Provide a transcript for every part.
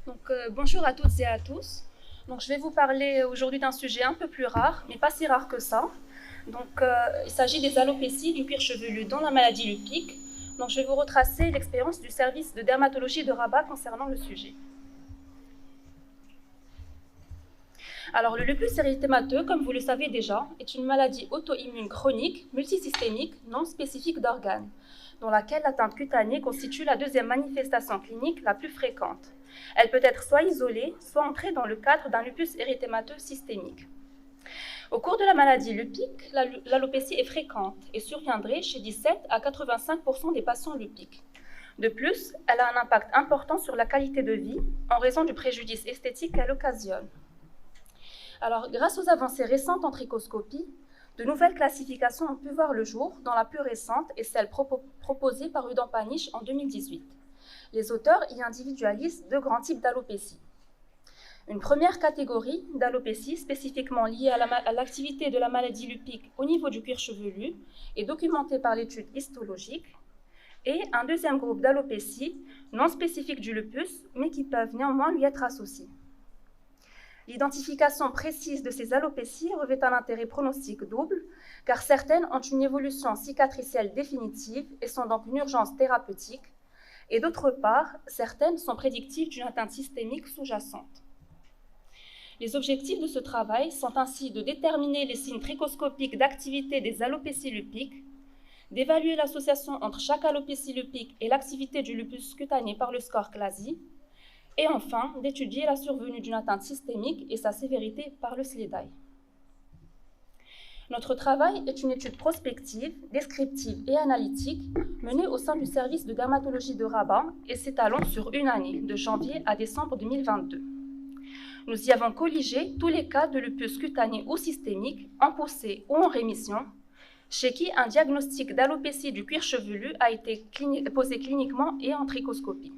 Bonjour à toutes et à tous. Je vais vous parler aujourd'hui d'un sujet un peu plus rare, mais pas si rare que ça. Il s'agit des alopécies du cuir chevelu dans la maladie lupique. Je vais vous retracer l'expérience du service de dermatologie de Rabat concernant le sujet. Alors, le lupus érythémateux, comme vous le savez déjà, est une maladie auto-immune chronique, multisystémique, non spécifique d'organes, dont laquelle l'atteinte cutanée constitue la deuxième manifestation clinique la plus fréquente. Elle peut être soit isolée, soit entrée dans le cadre d'un lupus érythémateux systémique. Au cours de la maladie lupique, l'alopécie est fréquente et surviendrait chez 17 à 85% des patients lupiques. De plus, elle a un impact important sur la qualité de vie en raison du préjudice esthétique qu'elle occasionne. Alors, grâce aux avancées récentes en trichoscopie, de nouvelles classifications ont pu voir le jour, dont la plus récente est celle proposée par Udan Panish en 2018. Les auteurs y individualisent deux grands types d'alopécie. Une première catégorie d'alopécie spécifiquement liée à l'activité de la maladie lupique au niveau du cuir chevelu est documentée par l'étude histologique, et un deuxième groupe d'alopécies non spécifiques du lupus, mais qui peuvent néanmoins lui être associées. L'identification précise de ces alopécies revêt un intérêt pronostic double, car certaines ont une évolution cicatricielle définitive et sont donc une urgence thérapeutique, et d'autre part, certaines sont prédictives d'une atteinte systémique sous-jacente. Les objectifs de ce travail sont ainsi de déterminer les signes trichoscopiques d'activité des alopécies lupiques, d'évaluer l'association entre chaque alopécie lupique et l'activité du lupus cutané par le score CLASI, et enfin d'étudier la survenue d'une atteinte systémique et sa sévérité par le SLEDAI. Notre travail est une étude prospective, descriptive et analytique menée au sein du service de dermatologie de Rabat et s'étalant sur une année, de janvier à décembre 2022. Nous y avons colligé tous les cas de lupus cutané ou systémique, en poussée ou en rémission, chez qui un diagnostic d'alopécie du cuir chevelu a été posé cliniquement et en trichoscopie.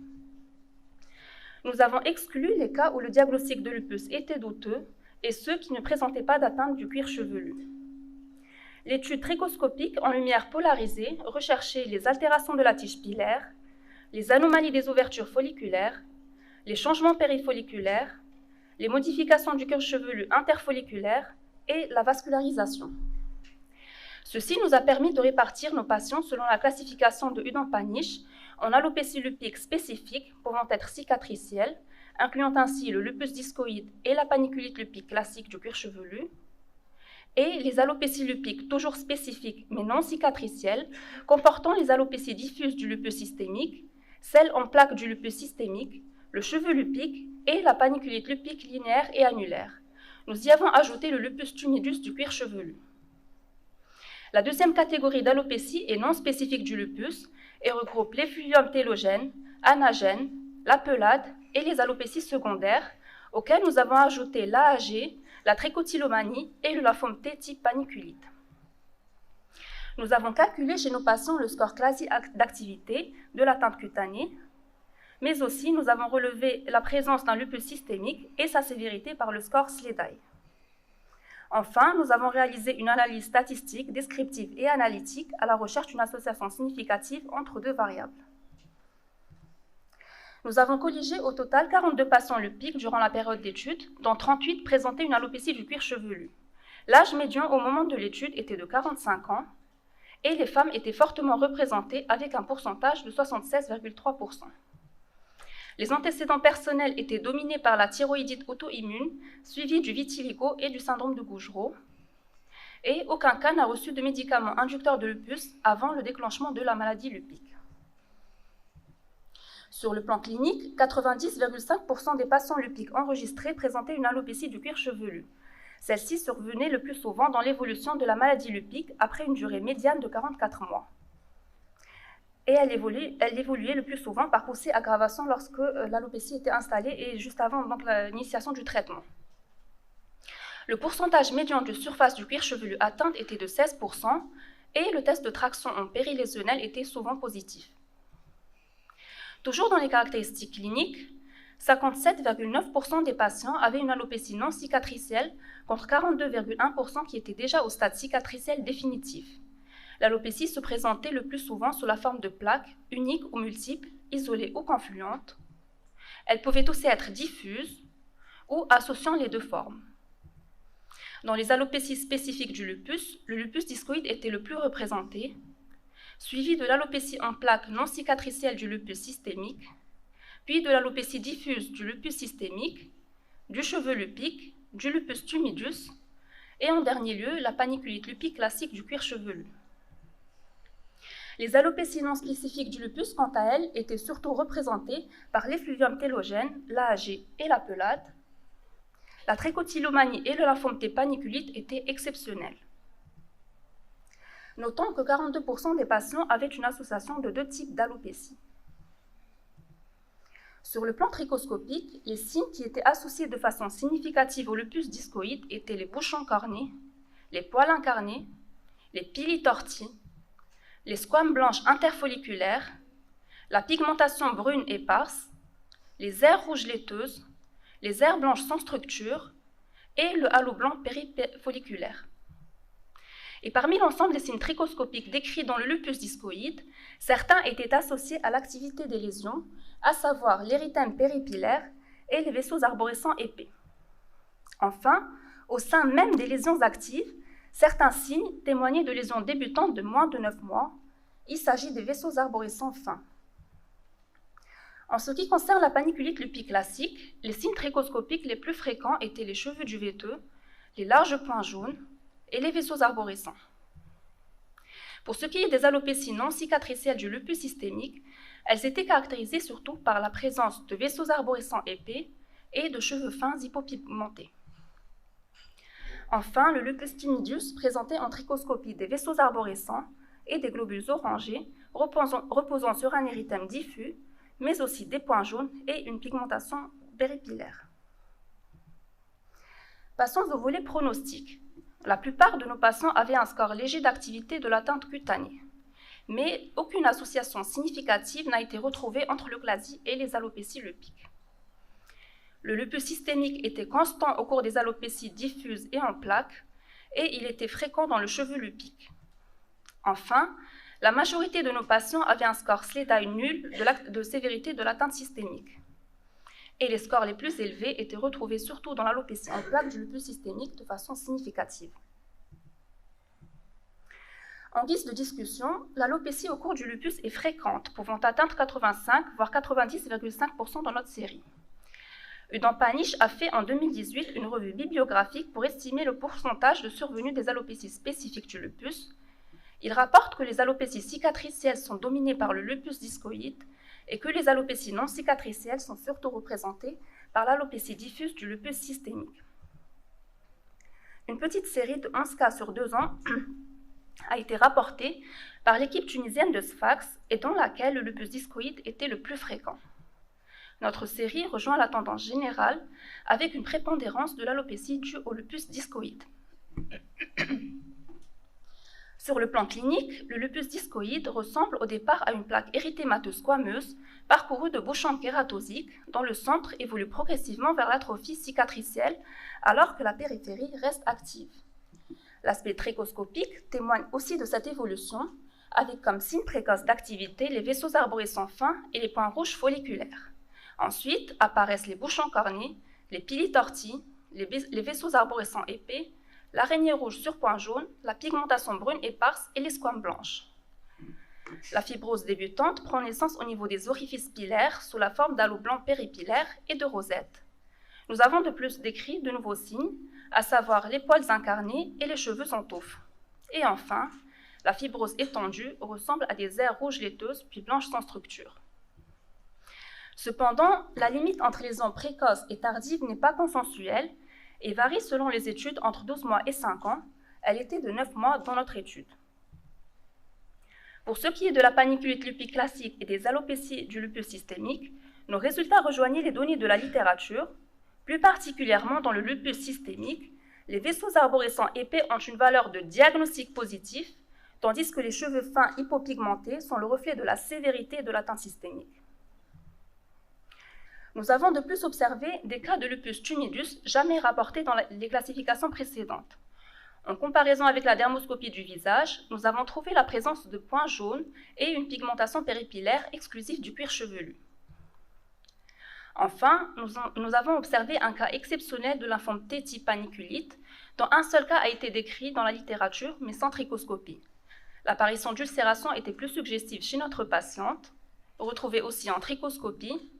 Nous avons exclu les cas où le diagnostic de lupus était douteux et ceux qui ne présentaient pas d'atteinte du cuir chevelu. L'étude trichoscopique en lumière polarisée recherchait les altérations de la tige pilaire, les anomalies des ouvertures folliculaires, les changements périfolliculaires, les modifications du cuir chevelu interfolliculaire et la vascularisation. Ceci nous a permis de répartir nos patients selon la classification de Udan Panish en alopécie lupique spécifique pouvant être cicatricielle, incluant ainsi le lupus discoïde et la paniculite lupique classique du cuir chevelu, et les alopécies lupiques toujours spécifiques mais non cicatricielles, comportant les alopécies diffuses du lupus systémique, celles en plaques du lupus systémique, le cheveu lupique et la paniculite lupique linéaire et annulaire. Nous y avons ajouté le lupus tumidus du cuir chevelu. La deuxième catégorie d'alopécie est non spécifique du lupus et regroupe les fluviums télogènes, anagènes, la pelade et les alopécies secondaires, auxquelles nous avons ajouté l'AAG, la trichotillomanie et le lymphome T type paniculite. Nous avons calculé chez nos patients le score CLASI d'activité de l'atteinte cutanée, mais aussi nous avons relevé la présence d'un lupus systémique et sa sévérité par le score SLEDAI. Enfin, nous avons réalisé une analyse statistique, descriptive et analytique à la recherche d'une association significative entre deux variables. Nous avons colligé au total 42 patients lupiques durant la période d'étude, dont 38 présentaient une alopécie du cuir chevelu. L'âge médian au moment de l'étude était de 45 ans et les femmes étaient fortement représentées avec un pourcentage de 76,3%. Les antécédents personnels étaient dominés par la thyroïdite auto-immune, suivie du vitiligo et du syndrome de Gougerot, et aucun cas n'a reçu de médicaments inducteurs de lupus avant le déclenchement de la maladie lupique. Sur le plan clinique, 90,5% des patients lupiques enregistrés présentaient une alopécie du cuir chevelu. Celle-ci survenait le plus souvent dans l'évolution de la maladie lupique après une durée médiane de 44 mois. Et elle évoluait le plus souvent par poussée-aggravation lorsque l'alopécie était installée et juste avant l'initiation du traitement. Le pourcentage médian de surface du cuir chevelu atteinte était de 16% et le test de traction en périlésionnel était souvent positif. Toujours dans les caractéristiques cliniques, 57,9% des patients avaient une alopécie non cicatricielle contre 42,1% qui étaient déjà au stade cicatriciel définitif. L'alopécie se présentait le plus souvent sous la forme de plaques, uniques ou multiples, isolées ou confluentes. Elles pouvaient aussi être diffuses ou associant les deux formes. Dans les alopécies spécifiques du lupus, le lupus discoïde était le plus représenté, suivi de l'alopécie en plaques non cicatricielle du lupus systémique, puis de l'alopécie diffuse du lupus systémique, du cheveu lupique, du lupus tumidus, et en dernier lieu, la paniculite lupique classique du cuir chevelu. Les alopécies non spécifiques du lupus, quant à elles, étaient surtout représentées par l'effluvium télogène, l'AAG et la pelade. La trichotillomanie et le lymphome T paniculite étaient exceptionnels. Notons que 42% des patients avaient une association de deux types d'alopécie. Sur le plan trichoscopique, les signes qui étaient associés de façon significative au lupus discoïde étaient les bouchons cornés, les poils incarnés, les pili tortis, les squames blanches interfolliculaires, la pigmentation brune éparse, les aires rouges laiteuses, les aires blanches sans structure et le halo blanc périfolliculaire. Et parmi l'ensemble des signes trichoscopiques décrits dans le lupus discoïde, certains étaient associés à l'activité des lésions, à savoir l'érythème péripillaire et les vaisseaux arborescents épais. Enfin, au sein même des lésions actives, certains signes témoignaient de lésions débutantes de moins de 9 mois. Il s'agit des vaisseaux arborescents fins. En ce qui concerne la paniculite lupique classique, les signes trichoscopiques les plus fréquents étaient les cheveux duveteux, les larges points jaunes et les vaisseaux arborescents. Pour ce qui est des alopécies non cicatricielles du lupus systémique, elles étaient caractérisées surtout par la présence de vaisseaux arborescents épais et de cheveux fins hypopigmentés. Enfin, le lupus tumidus présentait en trichoscopie des vaisseaux arborescents et des globules orangés reposant sur un érythème diffus, mais aussi des points jaunes et une pigmentation péripillaire. Passons au volet pronostic. La plupart de nos patients avaient un score léger d'activité de l'atteinte cutanée, mais aucune association significative n'a été retrouvée entre l'euglasie et les alopécies lupiques. Le lupus systémique était constant au cours des alopécies diffuses et en plaques, et il était fréquent dans le cheveu lupique. Enfin, la majorité de nos patients avaient un score SLEDAI nul de sévérité de l'atteinte systémique. Et les scores les plus élevés étaient retrouvés surtout dans l'alopécie en plaques du lupus systémique de façon significative. En guise de discussion, l'alopécie au cours du lupus est fréquente, pouvant atteindre 85 voire 90,5% dans notre série. Udan Panish a fait en 2018 une revue bibliographique pour estimer le pourcentage de survenue des alopécies spécifiques du lupus. Il rapporte que les alopécies cicatricielles sont dominées par le lupus discoïde et que les alopécies non cicatricielles sont surtout représentées par l'alopécie diffuse du lupus systémique. Une petite série de 11 cas sur 2 ans a été rapportée par l'équipe tunisienne de Sfax et dans laquelle le lupus discoïde était le plus fréquent. Notre série rejoint la tendance générale avec une prépondérance de l'alopécie due au lupus discoïde. Sur le plan clinique, le lupus discoïde ressemble au départ à une plaque érythémateuse squameuse parcourue de bouchons kératosiques dont le centre évolue progressivement vers l'atrophie cicatricielle alors que la périphérie reste active. L'aspect trichoscopique témoigne aussi de cette évolution avec comme signe précoce d'activité les vaisseaux arborescents fins et les points rouges folliculaires. Ensuite apparaissent les bouchons cornés, les pili tortis, les vaisseaux arborescents épais, l'araignée rouge sur point jaune, la pigmentation brune éparse et les squames blanches. La fibrose débutante prend naissance au niveau des orifices pilaires sous la forme d'halo blanc péripillaire et de rosettes. Nous avons de plus décrit de nouveaux signes, à savoir les poils incarnés et les cheveux en touffe. Et enfin, la fibrose étendue ressemble à des aires rouges laiteuses puis blanches sans structure. Cependant, la limite entre lésions précoces et tardives n'est pas consensuelle et varie selon les études entre 12 mois et 5 ans. Elle était de 9 mois dans notre étude. Pour ce qui est de la paniculite lupique classique et des alopécies du lupus systémique, nos résultats rejoignaient les données de la littérature. Plus particulièrement dans le lupus systémique, les vaisseaux arborescents épais ont une valeur de diagnostic positif, tandis que les cheveux fins hypopigmentés sont le reflet de la sévérité de l'atteinte systémique. Nous avons de plus observé des cas de lupus tumidus jamais rapportés dans les classifications précédentes. En comparaison avec la dermoscopie du visage, nous avons trouvé la présence de points jaunes et une pigmentation péripillaire exclusive du cuir chevelu. Enfin, nous avons observé un cas exceptionnel de lymphome T type paniculite, dont un seul cas a été décrit dans la littérature, mais sans trichoscopie. L'apparition d'ulcération était plus suggestive chez notre patiente, retrouvée aussi en trichoscopie,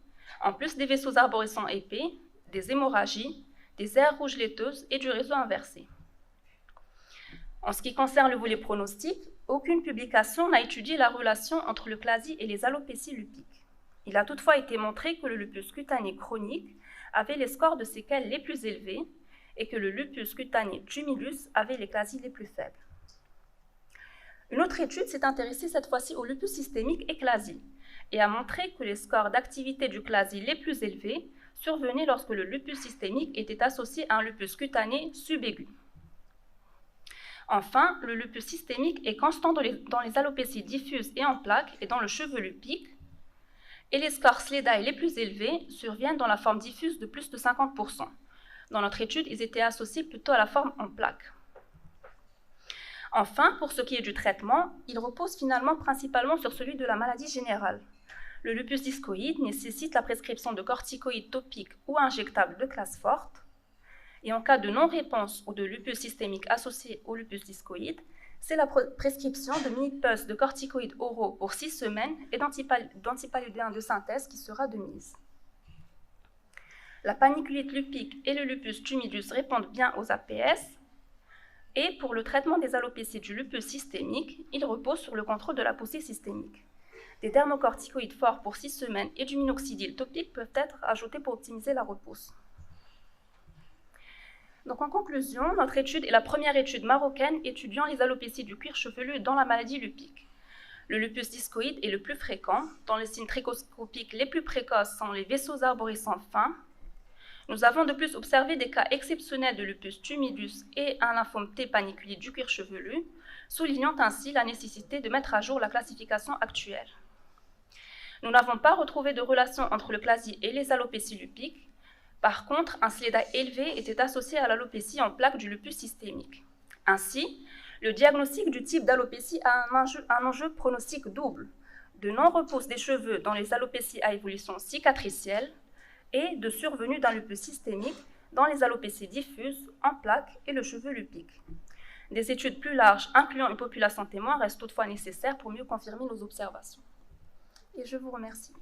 en plus des vaisseaux arborescents épais, des hémorragies, des aires rouges laiteuses et du réseau inversé. En ce qui concerne le volet pronostic, aucune publication n'a étudié la relation entre le CLASI et les alopécies lupiques. Il a toutefois été montré que le lupus cutané chronique avait les scores de séquelles les plus élevés et que le lupus cutané tumulus avait les CLASI les plus faibles. Une autre étude s'est intéressée cette fois-ci au lupus systémique et CLASI et a montré que les scores d'activité du CLASI les plus élevés survenaient lorsque le lupus systémique était associé à un lupus cutané subaigu. Enfin, le lupus systémique est constant dans les alopécies diffuses et en plaques et dans le cheveu lupique, et les scores SLEDAI les plus élevés surviennent dans la forme diffuse de plus de 50%. Dans notre étude, ils étaient associés plutôt à la forme en plaques. Enfin, pour ce qui est du traitement, il repose finalement principalement sur celui de la maladie générale. Le lupus discoïde nécessite la prescription de corticoïdes topiques ou injectables de classe forte, et en cas de non-réponse ou de lupus systémique associé au lupus discoïde, c'est la prescription de mini-pus de corticoïdes oraux pour 6 semaines et d'antipaludéens de synthèse qui sera de mise. La paniculite lupique et le lupus tumidus répondent bien aux APS, et pour le traitement des alopécies du lupus systémique, il repose sur le contrôle de la poussée systémique. Des dermocorticoïdes forts pour 6 semaines et du minoxidil topique peuvent être ajoutés pour optimiser la repousse. Donc en conclusion, notre étude est la première étude marocaine étudiant les alopécies du cuir chevelu dans la maladie lupique. Le lupus discoïde est le plus fréquent, dont les signes trichoscopiques les plus précoces sont les vaisseaux arborescents fins. Nous avons de plus observé des cas exceptionnels de lupus tumidus et un lymphome T paniculite du cuir chevelu, soulignant ainsi la nécessité de mettre à jour la classification actuelle. Nous n'avons pas retrouvé de relation entre le CLASI et les alopécies lupiques. Par contre, un SLEDAI élevé était associé à l'alopécie en plaques du lupus systémique. Ainsi, le diagnostic du type d'alopécie a un enjeu pronostic double, de non-repousse des cheveux dans les alopécies à évolution cicatricielle et de survenue d'un lupus systémique dans les alopécies diffuses, en plaques et le cheveu lupique. Des études plus larges incluant une population témoin restent toutefois nécessaires pour mieux confirmer nos observations. Et je vous remercie.